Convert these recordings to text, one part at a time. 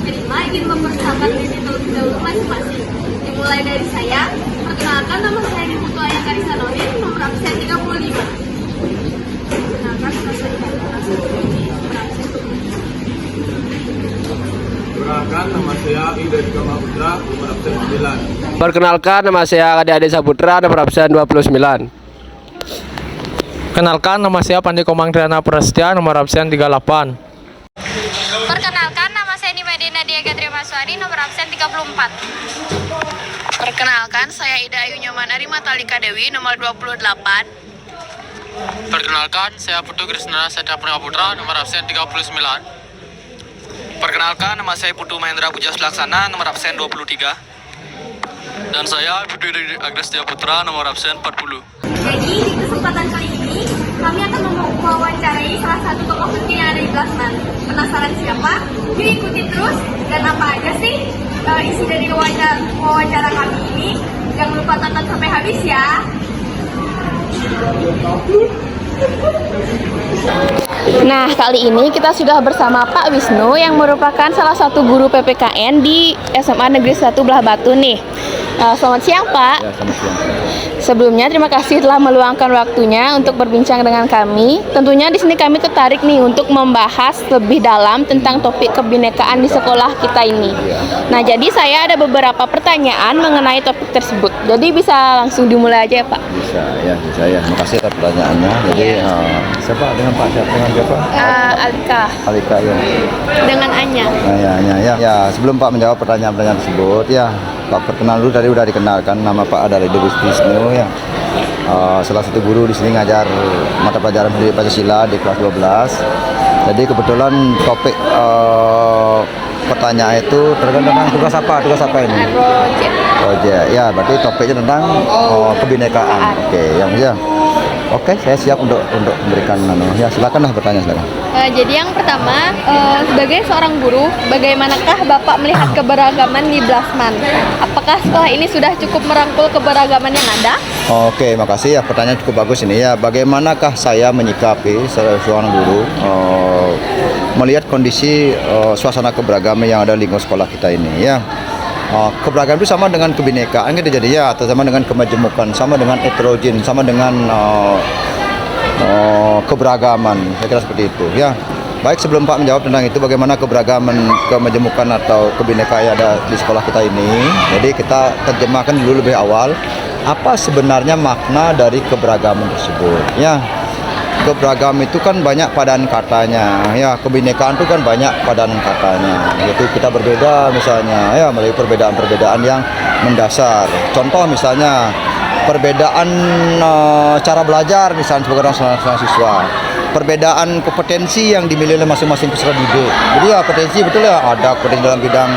Terima ingin memperkenalkan diri terlebih dahulu masing-masing. Dimulai dari saya, perkenalkan nama saya Diputu Ayah Karisa Nordin, nomor absen 35. Perkenalkan nama saya Diputu Ayah nomor absen 25. Perkenalkan nama saya Ida Dika Mahaputra, nomor absen 9. Perkenalkan nama saya Ade Saputra, nomor absen 29. Kenalkan, nama saya Pandi Komangdriana Prastia, nomor absen 38. Perkenalkan, nama saya Nimadina Diaga Trimaswari, nomor absen 34. Perkenalkan, saya Ida Ayu Nyoman Arima Talika Dewi, nomor 28. Perkenalkan, saya Putu Krisna Setapurna Putra, nomor absen 39. Perkenalkan, nama saya Putu Mahendra Pujas Laksana, nomor absen 23. Dan saya Putu Agnes Tia Putra, nomor absen 40. Jadi, di kesempatan kali ini, kami akan mewawancarai salah satu tokoh penting yang ada di Blasman. Penasaran siapa? Yuk ikuti terus. Dan apa aja sih isi dari wawancara kami ini? Jangan lupa tonton sampai habis ya. Nah, kali ini kita sudah bersama Pak Wisnu yang merupakan salah satu guru PPKN di SMA Negeri 1 Belah Batu nih. Selamat siang, Pak. Ya, selamat siang. Sebelumnya terima kasih telah meluangkan waktunya untuk berbincang dengan kami. Tentunya di sini kami tertarik nih untuk membahas lebih dalam tentang topik kebinekaan di sekolah kita ini. Nah, jadi saya ada beberapa pertanyaan mengenai topik tersebut. Jadi bisa langsung dimulai aja ya, Pak. Bisa ya. Terima kasih atas pertanyaannya. Jadi siapa dengan Pak? Siapa dengan siapa? Alika. Alika ya. Dengan Anya. Nah, ya. Sebelum Pak menjawab pertanyaan-pertanyaan tersebut, ya Pak perkenal dulu, tadi udah dikenalkan, nama Pak adalah Wisnu ya. Salah satu guru di sini ngajar mata pelajaran pendidikan Pancasila di kelas 12. Jadi kebetulan topik pertanyaan itu tergantung tentang tugas apa ini? Project. Ya, berarti topiknya tentang kebinekaan. Oke, saya siap untuk memberikan ya, silakanlah bertanya silakan. Jadi yang pertama, sebagai seorang guru, bagaimanakah Bapak melihat keberagaman di Blasman? Apakah sekolah ini sudah cukup merangkul keberagaman yang ada? Oke, makasih ya, pertanyaan cukup bagus ini ya. Bagaimanakah saya menyikapi seorang guru melihat kondisi suasana keberagaman yang ada di lingkungan sekolah kita ini ya. Keberagaman itu sama dengan kebinekaan gitu, jadi ya, atau sama dengan kemajemukan, sama dengan heterogen, sama dengan keberagaman, saya kira seperti itu ya. Baik, sebelum Pak menjawab tentang itu bagaimana keberagaman, kemajemukan atau kebinekaan yang ada di sekolah kita ini, jadi kita terjemahkan dulu lebih awal apa sebenarnya makna dari keberagaman tersebut ya. Keberagaman itu kan banyak padanan katanya ya, kebinekaan itu kan banyak padanan katanya, yaitu kita berbeda misalnya ya, melalui perbedaan-perbedaan yang mendasar. Contoh misalnya perbedaan cara belajar misalnya sebagai orang siswa, perbedaan kompetensi yang dimiliki oleh masing-masing peserta didik. Jadi ya potensi betul ya, ada potensi dalam bidang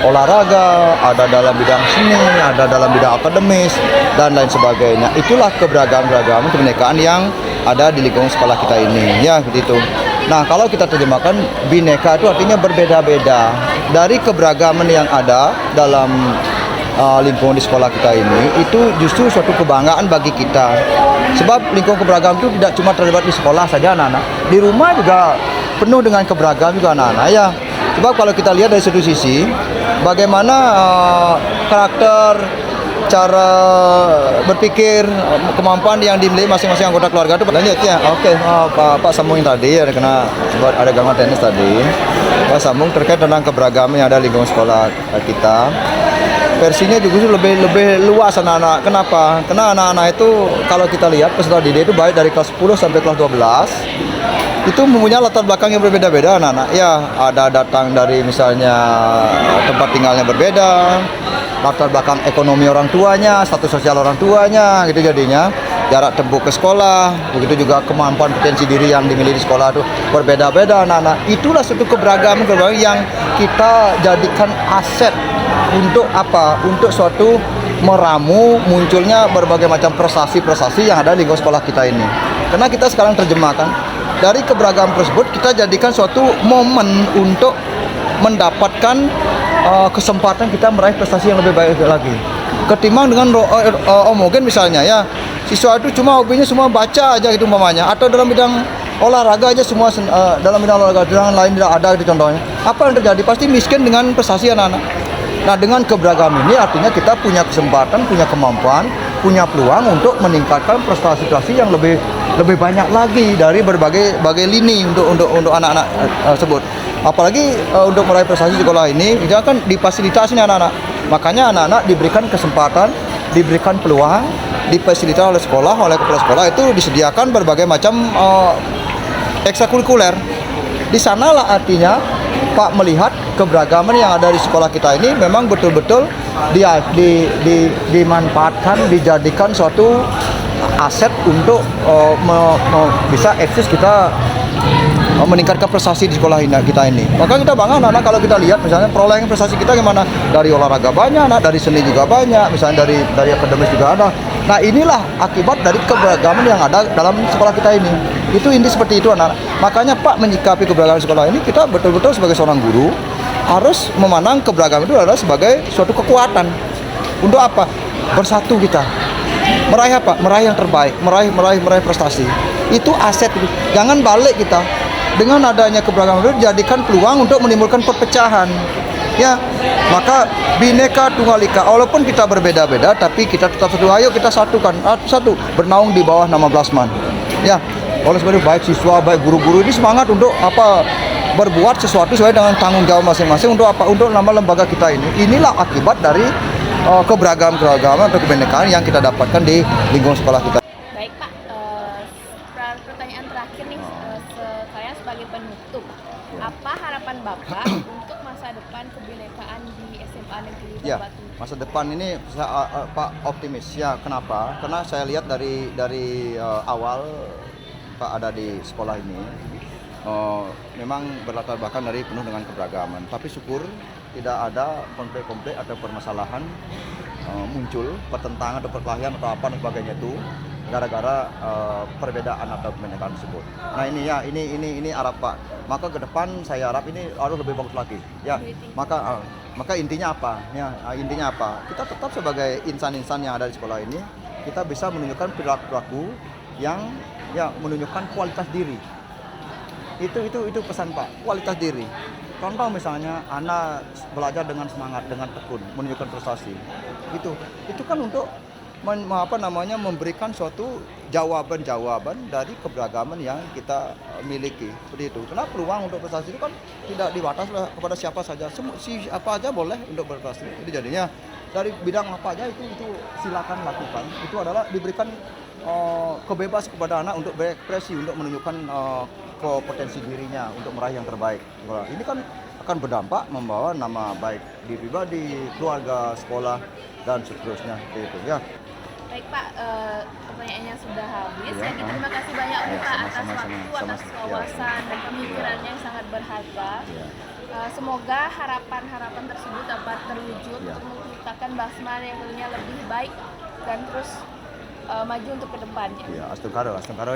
olahraga, ada dalam bidang seni, ada dalam bidang akademis dan lain sebagainya. Itulah keberagaman kebinekaan yang ada di lingkungan sekolah kita ini ya, begitu. Nah, kalau kita terjemahkan, bineka itu artinya berbeda-beda. Dari keberagaman yang ada dalam lingkungan di sekolah kita ini, itu justru suatu kebanggaan bagi kita. Sebab lingkungan keberagaman itu tidak cuma terlibat di sekolah saja anak-anak, di rumah juga penuh dengan keberagaman juga anak-anak ya. Sebab kalau kita lihat dari satu sisi, bagaimana karakter, cara berpikir, kemampuan yang dimiliki masing-masing anggota keluarga itu. Lanjut ya, oke. Pak sambungin tadi ya, karena ada gangguan teknis tadi. Pak sambung terkait tentang keberagaman yang ada di lingkungan sekolah kita. Versinya juga lebih luas anak-anak. Kenapa? Karena anak-anak itu kalau kita lihat peserta didik itu baik dari kelas 10 sampai kelas 12 itu mempunyai latar belakang yang berbeda-beda anak-anak. Ya, ada datang dari misalnya tempat tinggalnya berbeda, latar belakang ekonomi orang tuanya, status sosial orang tuanya, gitu jadinya jarak tempuh ke sekolah, begitu juga kemampuan potensi diri yang dimiliki di sekolah itu berbeda-beda anak-anak. Itulah suatu keberagaman yang kita jadikan aset untuk apa? Untuk suatu meramu munculnya berbagai macam prestasi-prestasi yang ada di lingkungan sekolah kita ini. Karena kita sekarang terjemahkan dari keberagaman tersebut, kita jadikan suatu momen untuk mendapatkan kesempatan kita meraih prestasi yang lebih baik lagi. Ketimbang dengan homogen misalnya ya, siswa itu cuma hobinya semua baca aja gitu umpamanya, atau dalam bidang olahraga aja semua dalam bidang olahraga dengan lain tidak ada itu contohnya. Apa yang terjadi? Pasti miskin dengan prestasi anak-anak. Nah, dengan keberagaman ini artinya kita punya kesempatan, punya kemampuan, punya peluang untuk meningkatkan prestasi-prestasi yang lebih banyak lagi dari berbagai lini untuk anak-anak tersebut. Apalagi untuk meraih prestasi sekolah ini, kita kan difasilitasi anak-anak. Makanya anak-anak diberikan kesempatan, diberikan peluang, difasilitasi oleh sekolah, oleh kepala sekolah itu disediakan berbagai macam ekstrakurikuler. Di sanalah artinya Pak melihat keberagaman yang ada di sekolah kita ini memang betul-betul dimanfaatkan, dijadikan suatu aset untuk bisa eksis kita meningkatkan prestasi di sekolah kita ini. Maka kita bangga anak-anak kalau kita lihat misalnya perolehan prestasi kita gimana, dari olahraga banyak, dari seni juga banyak, misalnya dari akademis juga ada. Nah, inilah akibat dari keberagaman yang ada dalam sekolah kita ini. Itu inti seperti itu anak. Makanya Pak menyikapi keberagaman sekolah ini, kita betul-betul sebagai seorang guru harus memandang keberagaman itu adalah sebagai suatu kekuatan. Untuk apa? Bersatu kita. Meraih apa? Meraih yang terbaik, meraih prestasi. Itu aset itu. Jangan balik kita. Dengan adanya keberagaman itu jadikan peluang untuk menimbulkan perpecahan. Ya, maka Bhinneka Tunggal Ika, walaupun kita berbeda-beda tapi kita tetap satu. Ayo kita satukan, satu bernaung di bawah nama Blasman. Ya, oleh sebab itu baik siswa, baik guru-guru ini semangat untuk apa? Berbuat sesuatu sesuai dengan tanggung jawab masing-masing untuk apa? Untuk nama lembaga kita ini. Inilah akibat dari keberagaman atau kebinekaan yang kita dapatkan di lingkungan sekolah kita. Baik Pak, pertanyaan terakhir nih, saya sebagai penutup, apa harapan Bapak untuk masa depan kebinekaan di SMA Negeri Ya, Batu? masa depan ini Pak optimis. Ya, kenapa? Karena saya lihat dari awal Pak ada di sekolah ini, memang berlatar belakang dari penuh dengan keberagaman. Tapi syukur tidak ada konflik-konflik atau permasalahan muncul, pertentangan atau perkelahian atau apa dan sebagainya itu gara-gara perbedaan atau kebinekaan tersebut. Nah ini ya, ini harap Pak. Maka ke depan saya harap ini harus lebih bagus lagi. Ya, maka intinya apa? Ya, intinya apa? Kita tetap sebagai insan-insan yang ada di sekolah ini, kita bisa menunjukkan perilaku yang ya menunjukkan kualitas diri. Itu pesan Pak, kualitas diri. Contoh misalnya anak belajar dengan semangat, dengan tekun, menunjukkan prestasi. Itu kan untuk memberikan suatu jawaban dari keberagaman yang kita miliki. Seperti itu. Karena peluang untuk prestasi itu kan tidak dibatas kepada siapa saja. Siapa aja boleh untuk berprestasi. Jadi jadinya dari bidang apa aja itu silakan lakukan. Itu adalah diberikan kebebasan kepada anak untuk berekspresi, untuk menunjukkan kompetensi dirinya untuk meraih yang terbaik. Ini kan akan berdampak membawa nama baik di pribadi, keluarga, sekolah dan seterusnya. Itu ya. Baik Pak, pertanyaannya sudah habis. Ya, terima kasih banyak Pak atas waktu, atas wawasan dan pemikirannya yang sangat berharga. Semoga harapan-harapan tersebut dapat terwujud untuk menciptakan Blasman yang tentunya lebih baik dan terus maju untuk kedepannya. Ya, astungkaro.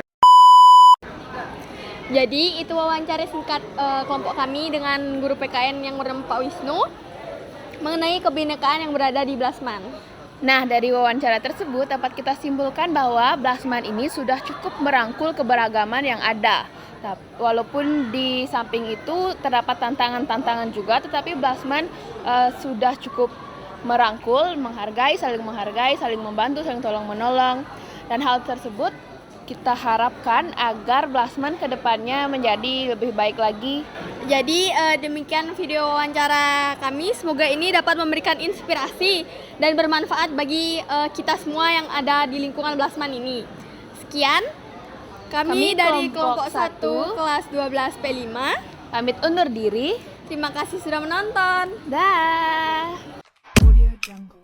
Jadi itu wawancara singkat kelompok kami dengan guru PKN yang bernama Pak Wisnu mengenai kebinekaan yang berada di Blasman. Nah, dari wawancara tersebut dapat kita simpulkan bahwa Blasman ini sudah cukup merangkul keberagaman yang ada. Walaupun di samping itu terdapat tantangan-tantangan juga, tetapi Blasman sudah cukup merangkul, menghargai, saling membantu, saling tolong-menolong. Dan hal tersebut kita harapkan agar Blasman kedepannya menjadi lebih baik lagi. Jadi demikian video wawancara kami. Semoga ini dapat memberikan inspirasi dan bermanfaat bagi kita semua yang ada di lingkungan Blasman ini. Sekian kami dari kelompok 1 kelas 12 P5 Pamit undur diri. Terima kasih sudah menonton. Dah. Audio Jungle.